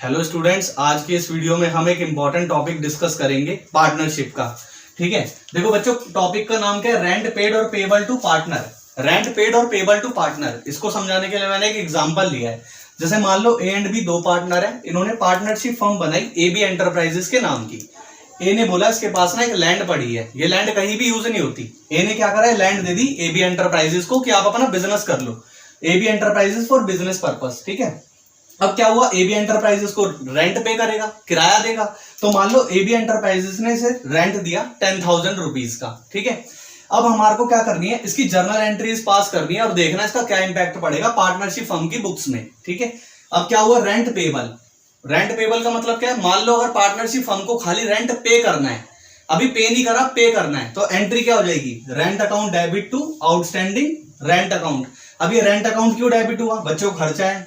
Hello students, आज के इस वीडियो में हम एक इम्पॉर्टेंट टॉपिक डिस्कस करेंगे पार्टनरशिप का। ठीक है, देखो बच्चों, टॉपिक का नाम क्या है? रेंट पेड और payable to partner. Rent paid और पेबल टू पार्टनर, इसको समझाने के लिए मैंने एक एग्जांपल लिया है। जैसे मान लो ए एंड बी दो पार्टनर है, इन्होंने पार्टनरशिप फर्म बनाई ए बी एंटरप्राइजेस के नाम की। ए ने बोला इसके पास ना एक लैंड पड़ी है, ये लैंड कहीं भी यूज नहीं होती। ए ने क्या करा है, लैंड दे दी ए बी एंटरप्राइजेस को कि आप अपना बिजनेस कर लो, A B enterprises for business purpose. ठीक है, अब क्या हुआ, एबी एंटरप्राइजेस को रेंट पे करेगा, किराया देगा। तो मान लो एबी एंटरप्राइजेस ने इसे रेंट दिया 10,000 रुपीज का। ठीक है, अब हमारे को क्या करनी है, इसकी जर्नल एंट्रीज पास करनी है और देखना इसका क्या इंपैक्ट पड़ेगा पार्टनरशिप फर्म की बुक्स में। ठीक है, अब क्या हुआ, रेंट पेबल। रेंट पेबल का मतलब क्या है, मान लो अगर पार्टनरशिप फर्म को खाली रेंट पे करना है, अभी पे नहीं करा, पे करना है, तो एंट्री क्या हो जाएगी, rent account debit to outstanding rent account. अब ये रेंट अकाउंट क्यों डेबिट हुआ, बच्चों को खर्चा है,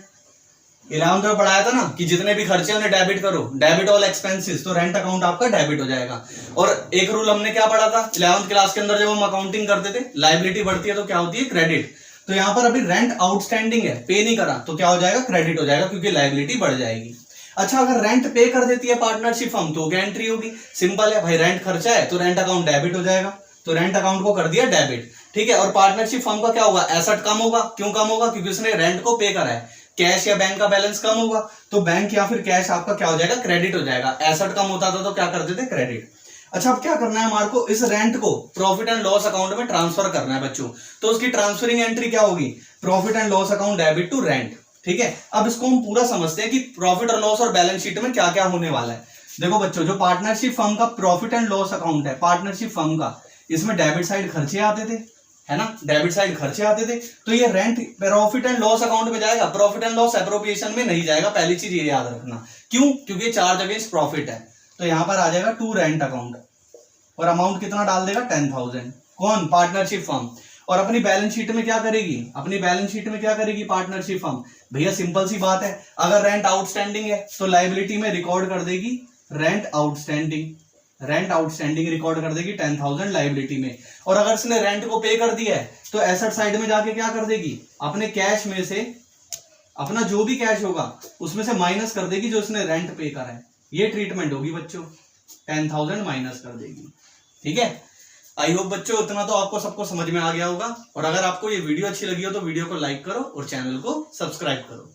11th में पढ़ाया था ना कि जितने भी खर्चे उन्हें डेबिट करो, डेबिट ऑल एक्सपेंसेस, तो रेंट अकाउंट आपका डेबिट हो जाएगा। और एक रूल हमने क्या पढ़ा था 11th क्लास के अंदर, जब हम अकाउंटिंग करते थे, लायबिलिटी बढ़ती है तो क्या होती है, क्रेडिट। तो यहाँ पर अभी रेंट आउटस्टैंडिंग है, पे नहीं करा, तो क्या हो जाएगा, क्रेडिट हो जाएगा, क्योंकि लायबिलिटी बढ़ जाएगी। अच्छा, अगर रेंट पे कर देती है पार्टनरशिप फर्म तो क्या एंट्री होगी, सिंपल है भाई, रेंट खर्चा है तो रेंट अकाउंट डेबिट हो जाएगा, तो रेंट अकाउंट को कर दिया डेबिट। ठीक है, और पार्टनरशिप फर्म का क्या होगा, एसेट कम होगा। क्यों कम होगा, क्योंकि उसने रेंट को पे करा है। कैश या बैंक का बैलेंस कम होगा तो बैंक या फिर कैश आपका क्या हो जाएगा, क्रेडिट हो जाएगा। एसेट कम होता था तो क्या करते थे, क्रेडिट। अच्छा, अब क्या करना है हमारे को, इस रेंट को प्रॉफिट एंड लॉस अकाउंट में ट्रांसफर करना है बच्चों। तो उसकी ट्रांसफरिंग एंट्री क्या होगी, profit and loss account debit to rent. ठीक है, अब इसको हम पूरा समझते हैं कि प्रॉफिट और लॉस और बैलेंस शीट में क्या क्या होने वाला है। देखो बच्चों, जो पार्टनरशिप फर्म का प्रॉफिट एंड लॉस अकाउंट है पार्टनरशिप फर्म का, इसमें डेबिट साइड खर्चे आते थे, है ना, डेबिट साइड खर्चे आते थे। तो ये rent profit and loss account में जाएगा, प्रॉफिट एंड लॉस एप्रोप्रिएशन में नहीं जाएगा। पहली चीज ये याद रखना, क्यों, क्योंकि चार्ज अगेंस्ट प्रॉफिट है। तो यहां पर आ जाएगा टू रेंट अकाउंट, और अमाउंट कितना डाल देगा, 10,000। कौन, पार्टनरशिप फर्म। और अपनी बैलेंस शीट में क्या करेगी, अपनी बैलेंस शीट में क्या करेगी पार्टनरशिप फर्म, भैया सिंपल सी बात है, अगर रेंट आउटस्टैंडिंग है तो लायबिलिटी में रिकॉर्ड कर देगी rent outstanding. Rent outstanding record कर देगी 10,000 लायबिलिटी में। और अगर इसने रेंट को पे कर दिया है तो एसेट साइड में जाके क्या कर देगी, अपने कैश में से, अपना जो भी कैश होगा उसमें से माइनस कर देगी जो इसने रेंट पे करा है। ये ट्रीटमेंट होगी बच्चों, 10,000 माइनस कर देगी। ठीक है, आई होप बच्चों इतना तो आपको सबको समझ में आ गया होगा। और अगर आपको ये वीडियो अच्छी लगी हो तो वीडियो को लाइक करो और चैनल को सब्सक्राइब करो।